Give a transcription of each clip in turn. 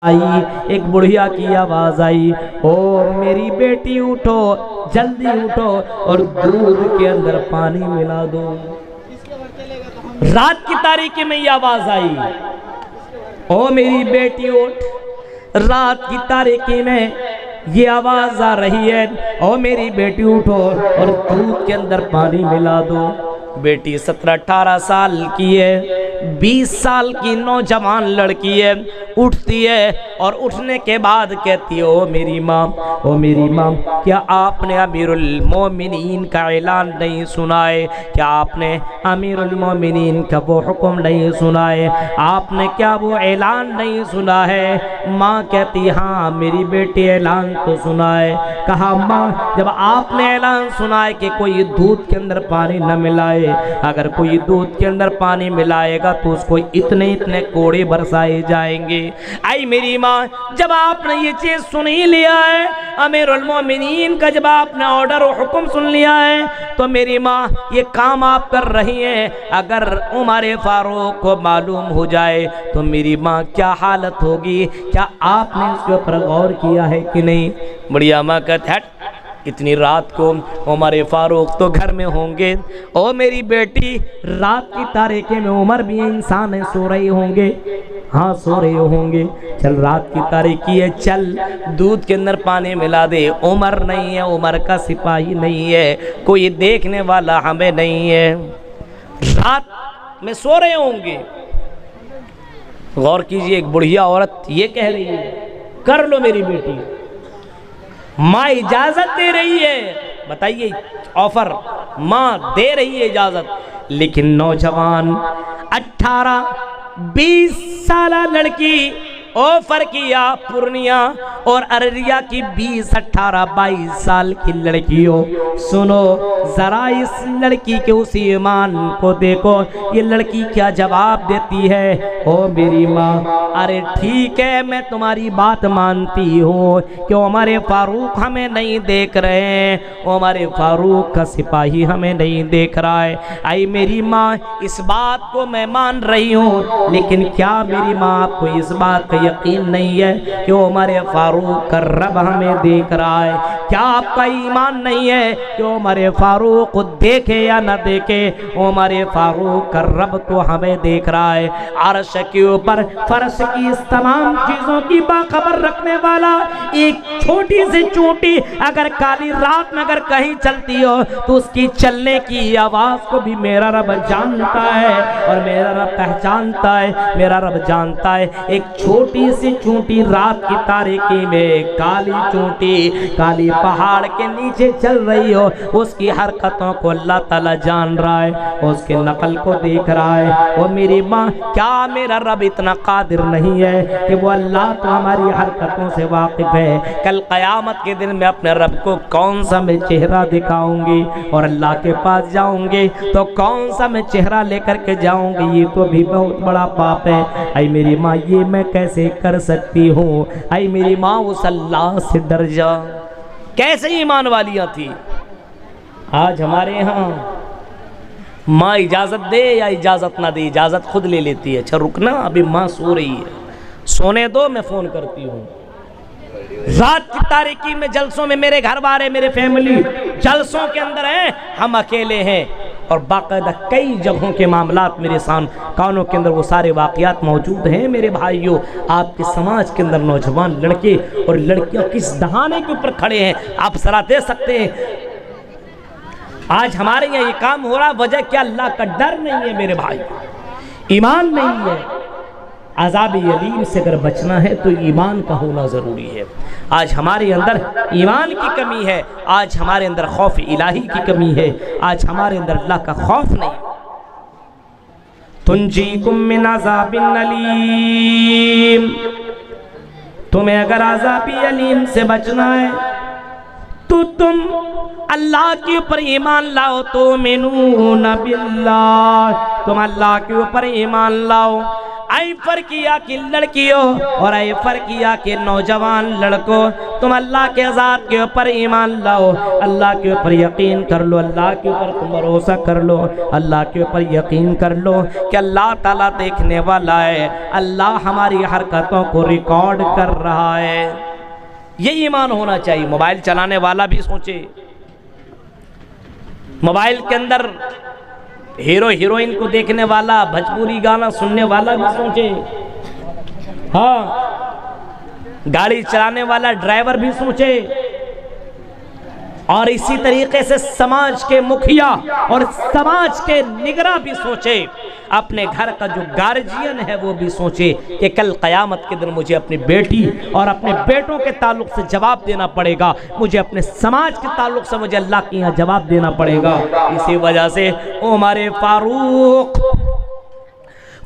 आई, एक बुढ़िया की आवाज आई, ओ मेरी बेटी उठो, जल्दी उठो और दूध के अंदर पानी मिला दो। रात की तारीकी में ये आवाज आई, ओ मेरी बेटी उठ। रात की तारीकी में ये आवाज आ रही है, ओ मेरी बेटी उठो और दूध के अंदर पानी मिला दो। बेटी 17-18 साल की है, 20 साल की नौजवान लड़की है, उठती है और उठने के बाद कहती है, ओ मेरी माँ, ओ मेरी माँ, क्या आपने अमीरुल मोमिनीन का ऐलान नहीं सुना है? क्या आपने अमीरुल मोमिनीन का वो हुक्म नहीं सुना है? आपने क्या वो ऐलान नहीं सुना है? माँ कहती, हाँ मेरी बेटी ऐलान तो सुना है। कहा, माँ जब आपने ऐलान सुना है कि कोई दूध के अंदर पानी न मिलाए, अगर कोई दूध के अंदर पानी मिलाएगा तो उसको इतने इतने कोड़े बरसाए जाएंगे। आई मेरी माँ, जब आपने ये चीज सुन ही लिया है, अमीरुल मोमिनीन का जब आपने ऑर्डर और हुक्म सुन लिया है, तो मेरी माँ ये काम आप कर रही हैं, अगर उमर फारूक को मालूम हो जाए तो मेरी माँ क्या हालत होगी? क्या आपने इसके ऊपर गौर किया है कि नहीं? बढ़िया माँ कहते, हट, इतनी रात को उमर फारूक तो घर में होंगे। ओ मेरी बेटी, रात की तारीखे में उमर भी इंसान है, सो रहे होंगे। हाँ सो रहे होंगे। चल रात की तारीखी है, चल दूध के अंदर पानी मिला दे। उमर नहीं है, उमर का सिपाही नहीं है, कोई देखने वाला हमें नहीं है, रात में सो रहे होंगे। गौर कीजिए, एक बुढ़िया औरत ये कह रही है, कर लो मेरी बेटी। माँ इजाजत दे रही है, बताइए ऑफर, माँ दे रही है इजाजत, लेकिन नौजवान 18-20 साल लड़की ऑफर किया पूर्णिया और अररिया की 20-18-22 साल की लड़कियों, सुनो जरा इस लड़की के उस ईमान को देखो, ये लड़की क्या जवाब देती है। ओ मेरी माँ, अरे ठीक है मैं तुम्हारी बात मानती हूँ कि उमर फारूक हमें नहीं देख रहे हैं, उमर फारूक का सिपाही हमें नहीं देख रहा है। आई मेरी माँ, इस बात को मैं मान रही हूँ, लेकिन क्या मेरी माँ आपको इस बात का यकीन नहीं है कि उमर फारूक का रब हमें देख रहा है? क्या आपका ईमान नहीं है कि उमर फारूक को देखे या न देखे, उमर फारूक का रब तो हमें देख रहा है। अर्श के ऊपर फर्श की इस तमाम चीजों की बाखबर रखने वाला, एक छोटी से छोटी अगर काली रात में अगर कहीं चलती हो तो उसकी चलने की आवाज को भी मेरा रब जानता है और मेरा रब पहचानता है, मेरा रब जानता है। एक छोटी सी छोटी रात की तारीकी में काली चोटी काली पहाड़ के नीचे चल रही हो, उसकी हरकतों को अल्लाह ताला जान रहा है, उसके नकल को देख रहा है। वो मेरी माँ, क्या मेरा रब इतना कादिर नहीं है कि वो अल्लाह तो हमारी हरकतों से वाकिफ है? कल क़यामत के दिन में अपने रब को कौन सा मैं चेहरा दिखाऊंगी और अल्लाह के पास जाऊंगी तो कौन सा मैं चेहरा लेकर के जाऊंगी? ये तो भी बहुत बड़ा पाप है। आई मेरी माँ, ये मैं कैसे कर सकती हूँ? आई मेरी माँ, उस अल्लाह से डर जा। कैसे ईमान वालियाँ थी। आज हमारे यहाँ माँ इजाज़त दे या इजाज़त ना दे, इजाज़त खुद ले लेती है। अच्छा रुकना, अभी माँ सो रही है, सोने दो, मैं फ़ोन करती हूँ। रात की तारीकी में जलसों में मेरे घर वाले, मेरे फैमिली जलसों के अंदर हैं, हम अकेले हैं और बाकायदा कई जगहों के मामलात मेरे कानों के अंदर वो सारे वाक़यात मौजूद हैं। मेरे भाइयों, आपके समाज के अंदर नौजवान लड़के और लड़कियां किस दहाने के ऊपर खड़े हैं, आप सलाह दे सकते हैं। आज हमारे यहाँ ये काम हो रहा, वजह क्या? अल्लाह का डर नहीं है मेरे भाई, ईमान नहीं है। अज़ाब यलीम से अगर बचना है तो ईमान का होना ज़रूरी है। आज हमारे अंदर ईमान की कमी है, आज हमारे अंदर खौफ इलाही की कमी है, आज हमारे अंदर अल्लाह का खौफ नहीं। तुंजीकुम मिन अज़ाबिन अलीम, तुम्हें अगर अज़ाबी अलीम से बचना है तो तुम अल्लाह के ऊपर ईमान लाओ। तो मिनून बिल्लाह, तुम अल्लाह के ऊपर ईमान लाओ। आई फरकिया की लड़कियों और आई फरकिया के नौजवान लड़कों, तुम अल्लाह के ज़ात के ऊपर ईमान लाओ, अल्लाह के ऊपर यकीन कर लो, अल्लाह के ऊपर तुम भरोसा कर लो, अल्लाह के ऊपर यकीन कर लो कि अल्लाह ताला देखने वाला है, अल्लाह हमारी हरकतों को रिकॉर्ड कर रहा है। ये ईमान होना चाहिए। मोबाइल चलाने वाला भी सोचे, मोबाइल के अंदर हीरो हीरोइन को देखने वाला, भोजपुरी गाना सुनने वाला भी सोचे, हाँ, गाड़ी चलाने वाला ड्राइवर भी सोचे, और इसी तरीके से समाज के मुखिया और समाज के निगरां भी सोचे, अपने घर का जो गार्जियन है वो भी सोचे कि कल क़यामत के दिन मुझे अपनी बेटी और अपने बेटों के ताल्लुक से जवाब देना पड़ेगा, मुझे अपने समाज के ताल्लुक से मुझे अल्लाह के यहाँ जवाब देना पड़ेगा। इसी वजह से उमर फारूक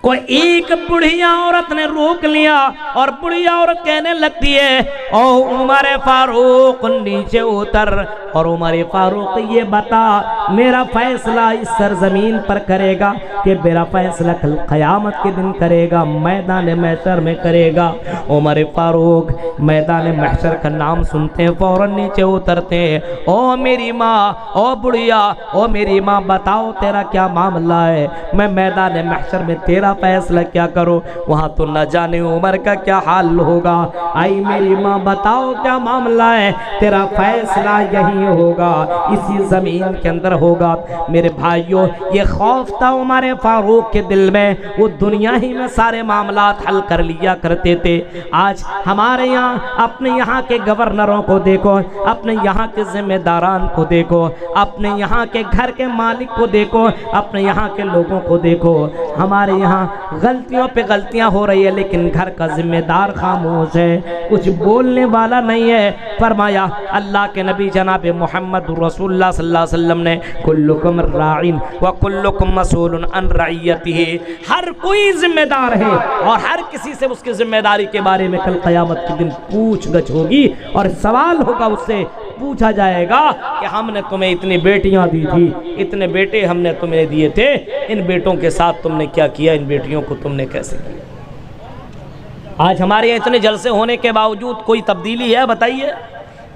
को एक बुढ़िया औरत ने रोक लिया और बुढ़िया औरत कहने लगती है, ओ उमर फारूक नीचे उतर, और उमर फारूक ये बता मेरा फैसला इस सरजमीन पर करेगा कि मेरा फैसला कल क़यामत के दिन करेगा, मैदान महशर में करेगा। उमर फारूक मैदान महशर का नाम सुनते हैं फौरन नीचे उतरते हैं। ओ मेरी माँ, ओ बुढ़िया, ओ मेरी माँ, बताओ तेरा क्या मामला है, मैं मैदान महशर में तेरा फैसला क्या करो, वहां तो न जाने उमर का क्या हाल होगा। आई मेरी माँ बताओ क्या मामला है, तेरा फैसला यही होगा, इसी जमीन के अंदर होगा। मेरे भाइयों, ये खौफ था उमर फारूक के दिल में, वो दुनिया ही में सारे मामलात हल कर लिया करते थे। आज हमारे यहाँ अपने यहाँ के गवर्नरों को देखो, अपने यहाँ के जिम्मेदारान को देखो, अपने यहाँ के घर के मालिक को देखो, अपने यहाँ के लोगों को देखो, हमारे यहाँ गलतियों पे गलतियां हो रही है लेकिन घर का जिम्मेदार खामोश है, कुछ बोलने वाला नहीं है। फरमाया अल्लाह के नबी जनाब मोहम्मद रसूलुल्लाह सल्लल्लाहु अलैहि वसल्लम ने, कुल्लुकुम राइन व कुल्लुकुम मसूलुन अन रइयतिही, हर कोई जिम्मेदार है और हर किसी से उसकी जिम्मेदारी के बारे में कल क़यामत के दिन पूछगछ होगी और सवाल होगा, उससे पूछा जाएगा कि हमने तुम्हें इतनी बेटियां दी थी, इतने बेटे हमने तुम्हें दिए थे, इन बेटों के साथ तुमने क्या किया, इन बेटियों को तुमने कैसे किया। आज हमारे यहाँ इतने जलसे होने के बावजूद कोई तब्दीली है बताइए?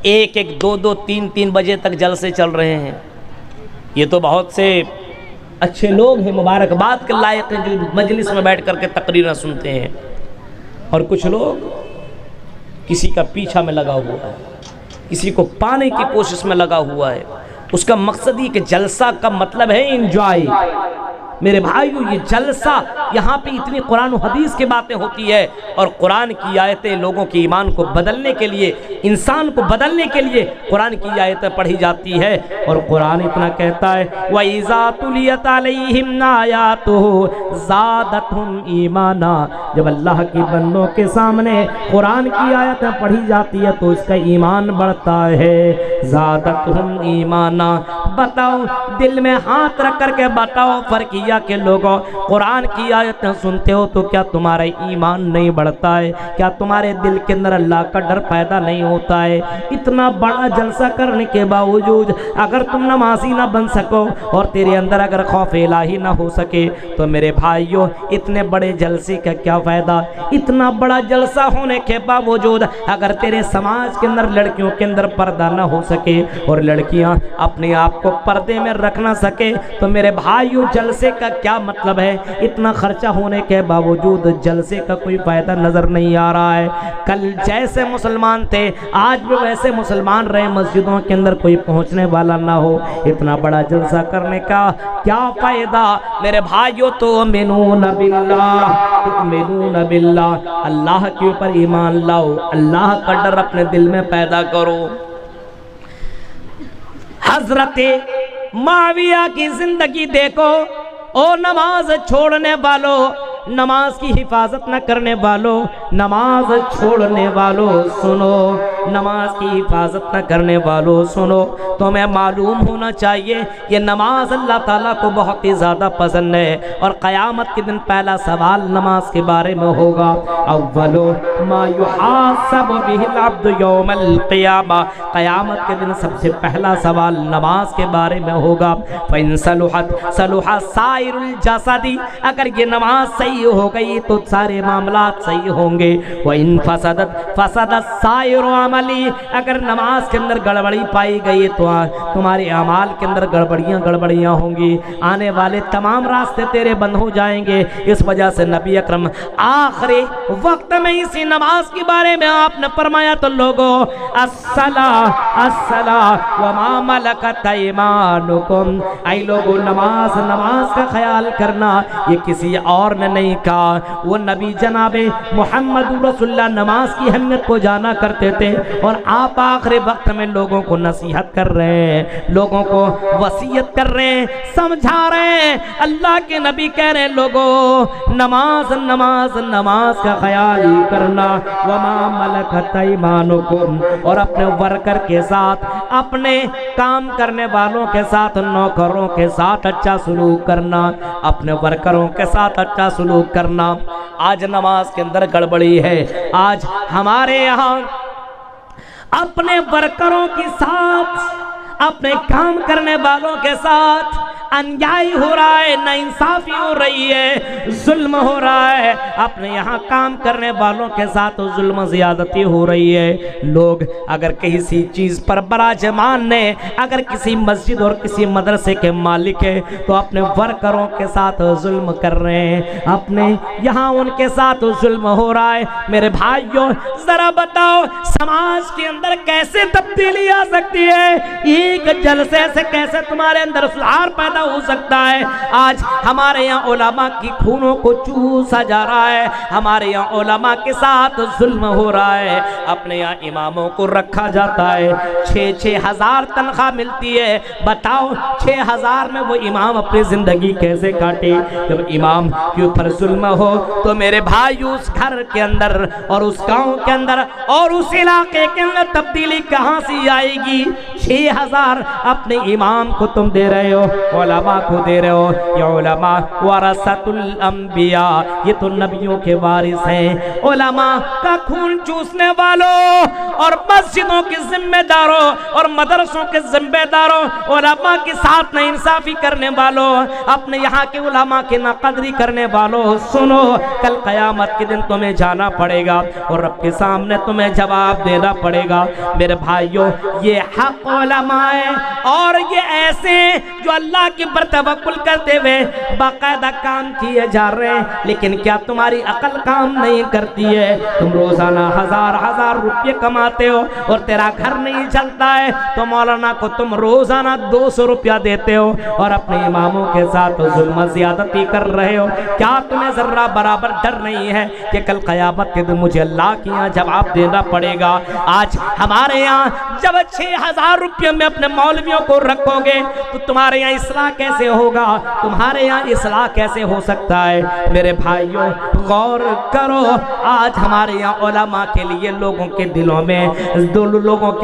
एक एक दो दो तीन तीन बजे तक जलसे चल रहे हैं। ये तो बहुत से अच्छे लोग हैं, मुबारकबाद के लायक हैं, जो मजलिस में बैठ करके तकरीरें सुनते हैं, और कुछ लोग किसी का पीछा में लगा हुआ है, किसी को पाने की कोशिश में लगा हुआ है। उसका मकसद ही कि जलसा का मतलब है इंजॉय। मेरे भाइयों, ये जलसा, यहाँ पे इतनी कुरान और हदीस की बातें होती है और कुरान की आयतें लोगों के ईमान को बदलने के लिए, इंसान को बदलने के लिए कुरान की आयतें पढ़ी जाती है। और कुरान इतना कहता है, व इज़ा तुलियत अलैहिम आयातुहु ज़ादतहुम ईमाना, जब अल्लाह की बंदों के सामने कुरान की आयतें पढ़ी जाती है तो इसका ईमान बढ़ता है। ज़ादतहुम ईमाना, बताओ, दिल में हाथ रख करके बताओ फरकिया के लोगों, कुरान की आयतें सुनते हो तो क्या तुम्हारा ईमान नहीं बढ़ता है? क्या तुम्हारे दिल के अंदर अल्लाह का डर पैदा नहीं होता है? इतना बड़ा जलसा करने के बावजूद अगर तुम नमाजी ना बन सको और तेरे अंदर अगर खौफ इलाही ना हो सके तो मेरे भाइयों, इतने बड़े जलसे का क्या फ़ायदा? इतना बड़ा जलसा होने के बावजूद अगर तेरे समाज के अंदर लड़कियों के अंदर पर्दा ना हो सके और लड़कियां अपने आप को पर्दे में रख ना सके तो मेरे भाइयों, जलसे का क्या मतलब है? इतना खर्चा होने के बावजूद जलसे का कोई फायदा नजर नहीं आ रहा है। कल जैसे मुसलमान थे आज भी वैसे मुसलमान रहे, मस्जिदों के अंदर कोई पहुंचने वाला ना हो। इतना बड़ा जलसा करने का क्या फायदा? मेरे भाइयों, तो मिनून बिल्लाह, अल्लाह के ऊपर ईमान लाओ, अल्लाह का डर अपने दिल में पैदा करो। हजरत माविया की जिंदगी देखो, ओ नमाज छोड़ने वालों, नमाज की हिफाजत न करने वालों, नमाज छोड़ने वालों, सुनो, नमाज की हिफाजत न करने वालों सुनो, तुम्हें मालूम होना चाहिए ये नमाज अल्लाह ताला को बहुत ही ज़्यादा पसंद है। और क़यामत के दिन पहला सवाल नमाज के बारे में होगा। अव्वलु मा युहासबु बिहिल अब्दु यौमल क़ियामा, क़यामत के दिन सबसे पहला सवाल नमाज के बारे में होगा। फ़इन सलुहत सलुहा साइरुल जसदी, अगर ये नमाज सही हो गई तो सारे मामलात सही होंगे। व इन फसदत फसदत साइरु अमली, अगर नमाज के अंदर गड़बड़ी पाई गई तो तुम्हारे अमाल के अंदर गड़बड़ियाँ होंगी, आने वाले तमाम रास्ते तेरे बंद हो जाएंगे। इस वजह से नबी अकरम आखिरी वक्त में इसी नमाज के बारे में आपने फरमाया तो लोगों अस्सला अस्सला व मा मलकत ऐमानुकुम, ऐ लोगों नमाज नमाज का ख्याल करना, ये किसी और ने नहीं कहा। वो नबी जनाबे मोहम्मद रसूलुल्लाह नमाज की अहमियत को जाना करते थे और आप आखिरी वक्त में लोगों को नसीहत कर रहे हैं, लोगों को वसीयत कर रहे हैं, समझा रहे हैं। अल्लाह के नबी कह रहे हैं लोगों नमाज नमाज नमाज का ख्याल करना। वमा मलकत ऐमानुकुम, और अपने वर्कर के साथ, अपने काम करने वालों के साथ, नौकरों के साथ अच्छा सलूक करना, अपने वर्करों के साथ अच्छा सलूक करना। आज नमाज के अंदर गड़बड़ी है। आज हमारे यहाँ अपने वर्करों के साथ, अपने काम करने वालों के साथ अन्याय हो रहा है, नाइंसाफी हो रही है, जुल्म हो रहा है। अपने यहाँ काम करने वालों के साथ जुल्म ज़्यादती हो रही है। लोग अगर किसी चीज़ पर बराजमान ने, अगर किसी मस्जिद और किसी मदरसे के मालिक है तो अपने वर्करों के साथ जुल्म कर रहे हैं, अपने यहाँ उनके साथ जुल्म हो रहा है। मेरे भाइयों ज़रा बताओ समाज के अंदर कैसे तब्दीली आ सकती है? एक जलसे से कैसे तुम्हारे अंदर सुधार पैदा हो सकता है? आज हमारे यहाँ उलमा की खूनों को चूसा जा रहा है, हमारे यहाँ उलमा के साथ जुल्म हो रहा है। अपने यहाँ इमामों को रखा जाता है, 6-6 हज़ार तनख्वाह मिलती है। बताओ 6 हज़ार में वो इमाम अपनी ज़िंदगी कैसे काटे? जब इमाम के ऊपर जुल्म हो तो मेरे भाई उस घर के अंदर और उस गांव के अंदर और उस इलाके के अंदर तब्दीली कहाँ से आएगी? 6 हज़ार अपने इमाम को तुम दे रहे हो, उलमा को दे रहे हो। ये उलमा वरसतुल अंबिया, ये तो नबियों के वारिस हैं। उलमा का खून चूसने वालों और मस्जिदों के जिम्मेदारों और मदरसों के जिम्मेदारों, उलमा के साथ नाइंसाफी करने वालों, अपने यहाँ के उलमा के नाकदरी करने वालों, सुनो कल क़यामत के दिन तुम्हें जाना पड़ेगा और रब के सामने तुम्हें जवाब देना पड़ेगा। मेरे भाइयों ये हक उलमा है और ये ऐसे जो अल्लाह के पर तवक्कुल करते हुए बाकायदा काम किए जा रहे हैं, लेकिन क्या तुम्हारी अकल काम नहीं करती है? तुम रोजाना हजार रुपये कमाते हो और तेरा घर नहीं चलता है तो मौलाना को तुम रोजाना 200 रुपया देते हो और अपने इमामों के साथ जुल्म ज़्यादती कर रहे हो। क्या तुम्हें जर्रा बराबर डर नहीं है कि कल क़यामत के दिन मुझे अल्लाह के यहाँ जवाब देना पड़ेगा? आज हमारे यहाँ जब 6,000 रुपये में अपने मौलवियों को रखोगे तो तुम्हारे यहाँ इस्लाह कैसे होगा? तुम्हारे यहाँ इस्लाह कैसे हो सकता है? मेरे भाइयों गौर करो, आज हमारे यहाँ उलमा के लिए लोगों के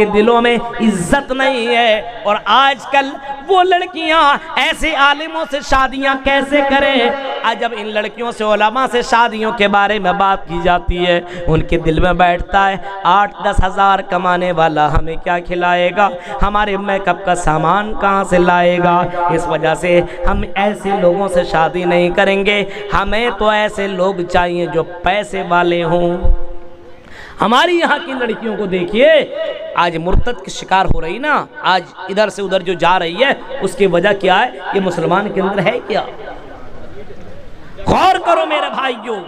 दिलों में इज्जत नहीं है। और आजकल वो लड़कियां ऐसे आलिमों से शादियां कैसे करें? आज जब इन लड़कियों से उलमा से शादियों के बारे में बात की जाती है उनके दिल में बैठता है 8-10 हज़ार कमाने वाला हमें क्या खिलाएगा, हमारे मेकअप का सामान कहाँ से लाएगा। इस वजह से हम ऐसे लोगों से शादी नहीं करेंगे, हमें तो ऐसे लोग चाहिए जो पैसे वाले हों। हमारी यहाँ की लड़कियों को देखिए, आज मुर्तद की शिकार हो रही ना, आज इधर से उधर जो जा रही है उसकी वजह क्या है? ये मुसलमान के अंदर है क्या? गौर करो मेरे भाइयों।